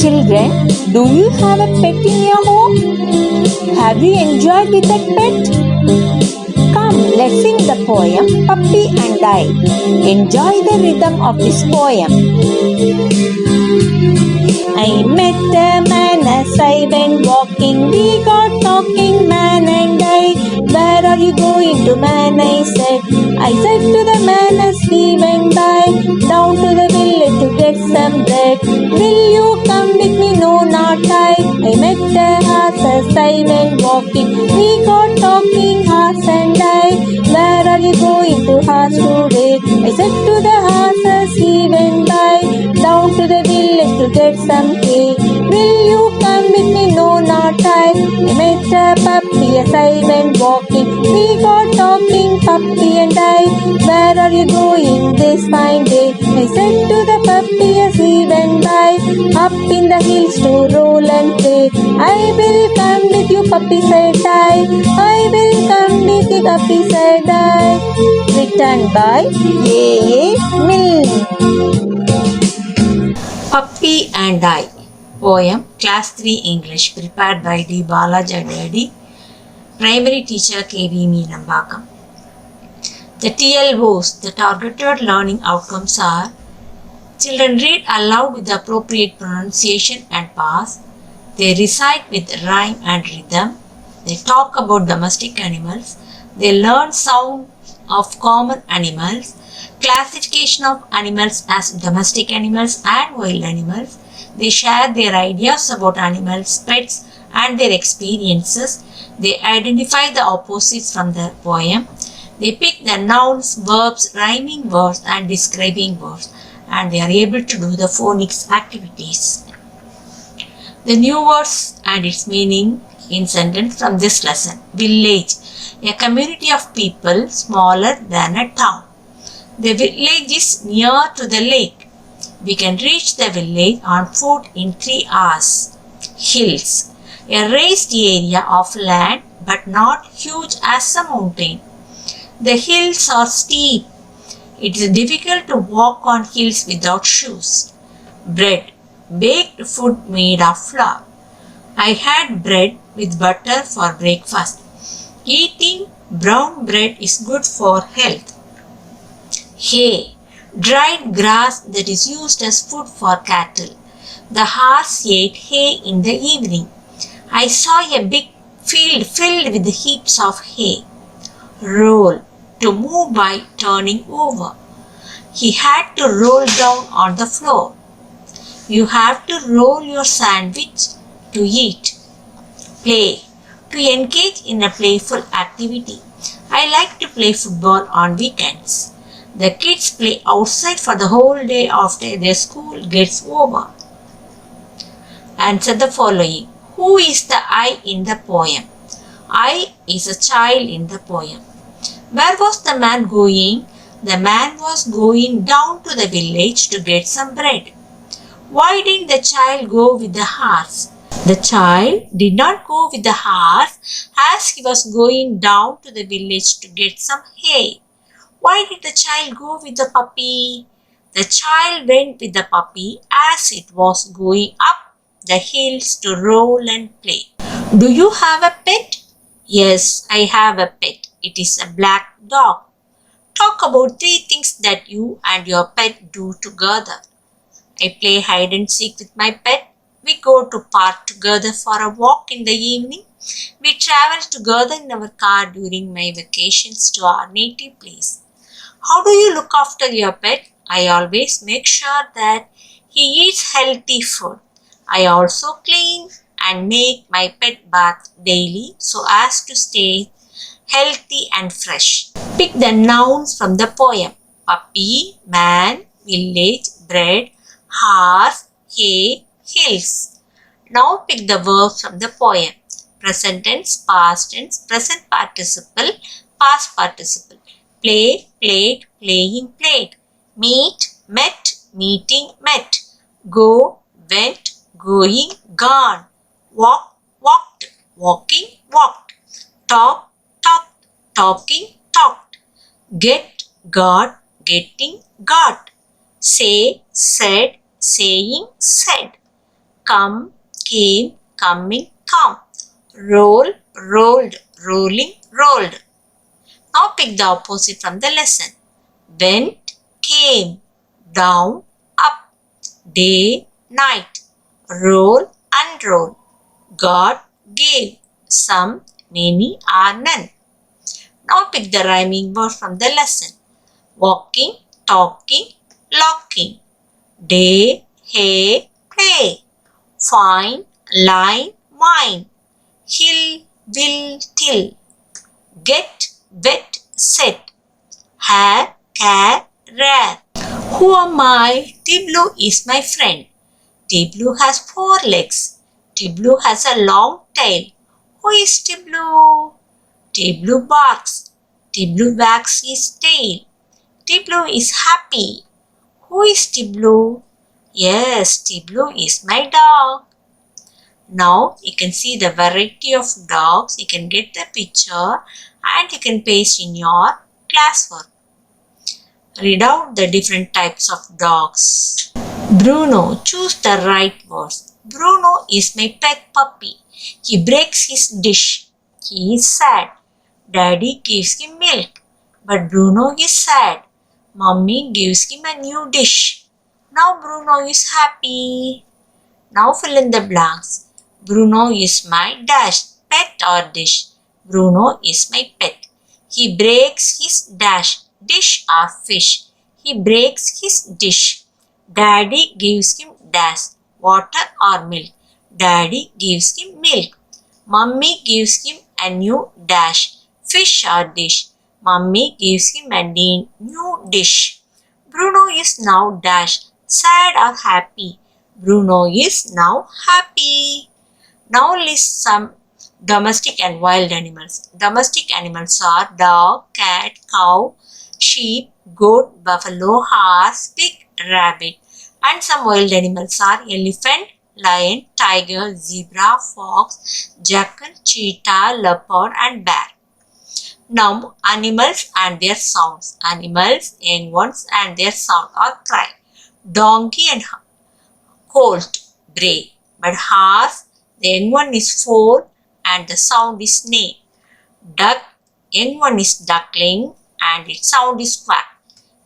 Children, do you have a pet in your home? Have you enjoyed with that pet? Come, let's sing the poem Puppy and I. Enjoy the rhythm of this poem. I met a man as I went walking. We got talking, man and I. Where are you going to, man? I said to the man as he went by. Down to the village to get some bread. Will you come with me? No, not I. I met a horse as I went walking. We got talking, horse and I. Where are you going to, horse, today? I said to the horse as he went by. Down to the village to get some hay. Will you come with me? No, not I. I met a puppy as I went walking. We got talking, puppy and I. Where are you going this fine day? I said to the puppy as he went by. Up in the hills to roll and play. I will come with you, puppy, said I. I will come with you, puppy, said I. Written by A. Milne. Puppy and I. Poem, Class 3 English, prepared by Bala, Dady, Primary Teacher KV Minambakkam. The TLOs, the targeted learning outcomes are: children read aloud with the appropriate pronunciation and pause. They recite with rhyme and rhythm. They talk about domestic animals. They learn sound of common animals. Classification of animals as domestic animals and wild animals. They share their ideas about animals, pets, and their experiences. They identify the opposites from the poem. They pick the nouns, verbs, rhyming words, and describing words, and they are able to do the phonics activities. The new words and its meaning in sentence from this lesson. Village, a community of people smaller than a town. The village is near to the lake. We can reach the village on foot in 3 hours. Hills, a raised area of land but not huge as a mountain. The hills are steep. It is difficult to walk on hills without shoes. Bread, baked food made of flour. I had bread with butter for breakfast. Eating brown bread is good for health. Hay, dried grass that is used as food for cattle. The horse ate hay in the evening. I saw a big field filled with heaps of hay. Roll, to move by turning over. He had to roll down on the floor. You have to roll your sandwich to eat. Play, to engage in a playful activity. I like to play football on weekends. The kids play outside for the whole day after their school gets over. Answer the following. Who is the I in the poem? I is a child in the poem. Where was the man going? The man was going down to the village to get some bread. Why didn't the child go with the horse? The child did not go with the horse as he was going down to the village to get some hay. Why did the child go with the puppy? The child went with the puppy as it was going up the hills to roll and play. Do you have a pet? Yes, I have a pet. It is a black dog. Talk about 3 things that you and your pet do together. I play hide and seek with my pet. We go to park together for a walk in the evening. We travel together in our car during my vacations to our native place. How do you look after your pet? I always make sure that he eats healthy food. I also clean and make my pet bath daily so as to stay healthy and fresh. Pick the nouns from the poem. Puppy, man, village, bread, horse, hay, hills. Now pick the verbs from the poem. Present tense, past tense, present participle, past participle. Play, played, playing, played. Meet, met, meeting, met. Go, went, going, gone. Walk, walked, walking, walked. Talk, talked, talking, talked. Get, got, getting, got. Say, said, saying, said. Come, came, coming, come. Roll, rolled, rolling, rolled. Now pick the opposite from the lesson. Went, came, down, up. Day, night. Roll, unroll. Got, gave. Some, many, or none. Now pick the rhyming word from the lesson. Walking, talking, locking. Day, hay, play. Fine, line, mine. Hill, will, till. Get, wet, set. Hair, care, rare. Who am I? Tiblu is my friend. Tiblu has 4 legs. Tiblu has a long tail. Who is Tiblu? Tiblu barks. Tiblu wags his tail. Tiblu is happy. Who is Tiblu? Yes, Tiblu is my dog. Now you can see the variety of dogs. You can get the picture and you can paste in your classwork. Read out the different types of dogs. Bruno, choose the right words. Bruno is my pet puppy. He breaks his dish. He is sad. Daddy gives him milk. But Bruno is sad. Mommy gives him a new dish. Now Bruno is happy. Now fill in the blanks. Bruno is my dash, pet or dish. Bruno is my pet. He breaks his dash, dish or fish. He breaks his dish. Daddy gives him dash, water or milk. Daddy gives him milk. Mummy gives him a new dash, fish or dish. Mummy gives him a new dish. Bruno is now dash, sad or happy. Bruno is now happy. Now list some domestic and wild animals. Domestic animals are dog, cat, cow, sheep, goat, buffalo, horse, pig, rabbit. And some wild animals are elephant, lion, tiger, zebra, fox, jackal, cheetah, leopard and bear. Now animals and their sounds. Animals, young ones and their sound or cry. Donkey and colt, bray. But horse, the young one is foal and the sound is neigh. Duck, young one is duckling and its sound is quack.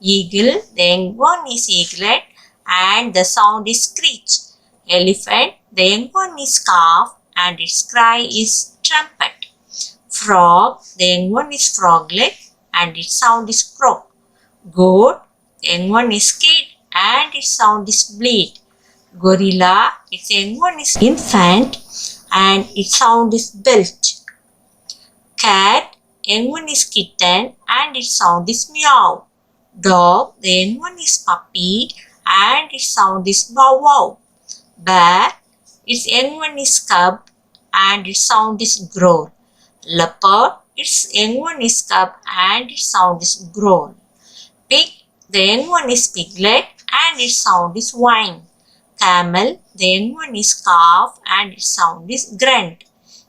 Eagle, the young one is eaglet and the sound is screech. Elephant, the young one is calf and its cry is trumpet. Frog, the young one is froglet and its sound is croak. Goat, the young one is kid and its sound is bleat. Gorilla, its young one is infant and its sound is belch. Cat, young one is kitten and its sound is meow. Dog, the young one is puppy and its sound is bow wow. Bear, its young one is cub and its sound is growl. Leopard, its young one is cub and its sound is growl. Pig, the young one is piglet and its sound is whine. Camel, the young one is calf and its sound is grunt.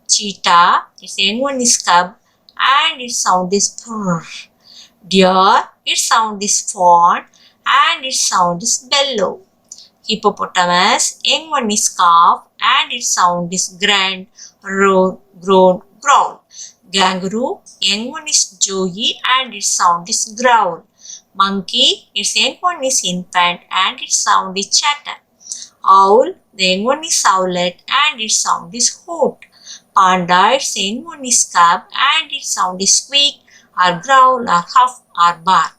Cheetah, its young one is cub and its sound is purr. Deer, its sound is fawn and its sound is bellow. Hippopotamus, young one is calf and its sound is grunt, roar, groan, growl. Kangaroo, young one is joey and its sound is growl. Monkey, its young one is infant and its sound is chatter. Owl, the young one is owlet and its sound is hoot. Panda, its young one is cub and its sound is squeak or growl or huff or bark.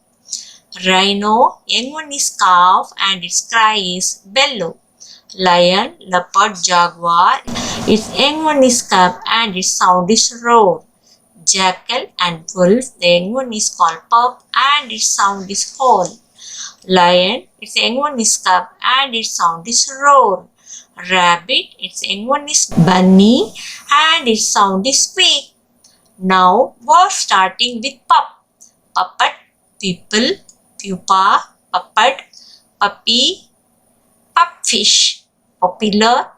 Rhino, young one is calf and its cry is bellow. Lion, leopard, jaguar, its young one is cub and its sound is roar. Jackal and wolf, the young one is called pup and its sound is howl. Lion, its young one is cub and its sound is roar. Rabbit, its young one is bunny and its sound is squeak. Now, words starting with pup. Puppet, people, pupa, puppet, puppy, pupfish, popular,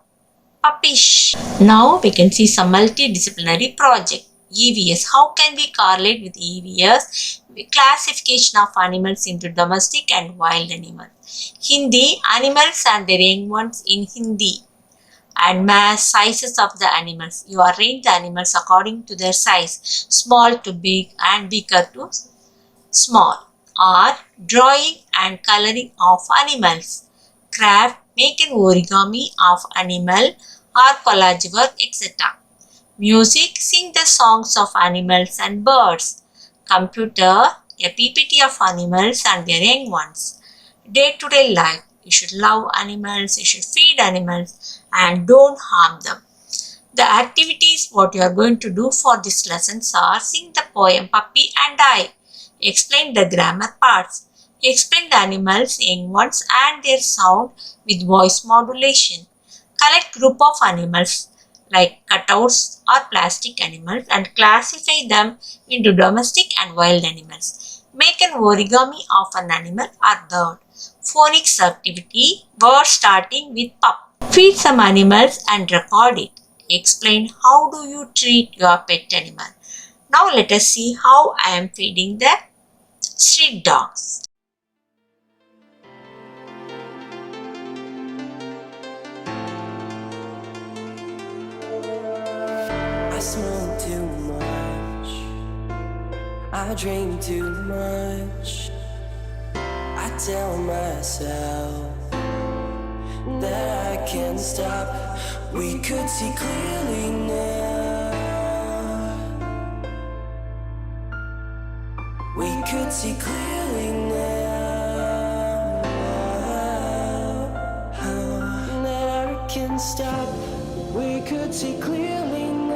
puppish. Now we can see some multidisciplinary project. EVS. How can we correlate with EVS? Classification of animals into domestic and wild animals. Hindi, animals and their young ones in Hindi. And mass sizes of the animals. You arrange the animals according to their size, small to big and bigger to small. Or drawing and coloring of animals. Craft, make an origami of animal or collage work, etc. Music, sing the songs of animals and birds. Computer, a PPT of animals and their young ones. Day-to-day life, you should love animals, you should feed animals and don't harm them. The activities what you are going to do for this lessons are sing the poem Puppy and I. Explain the grammar parts. Explain the animals, young ones and their sound with voice modulation. Collect group of animals like cutouts or plastic animals and classify them into domestic and wild animals. Make an origami of an animal or bird. Phonics activity, word starting with pup. Feed some animals and record it. Explain how do you treat your pet animal. Now let us see how I am feeding the street dogs. I smoke too much, I drink too much. I tell myself that I can't stop. We could see clearly now. We could see clearly now. That I can't stop. We could see clearly now.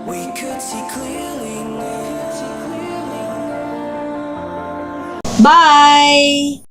We could see clearly now. Bye.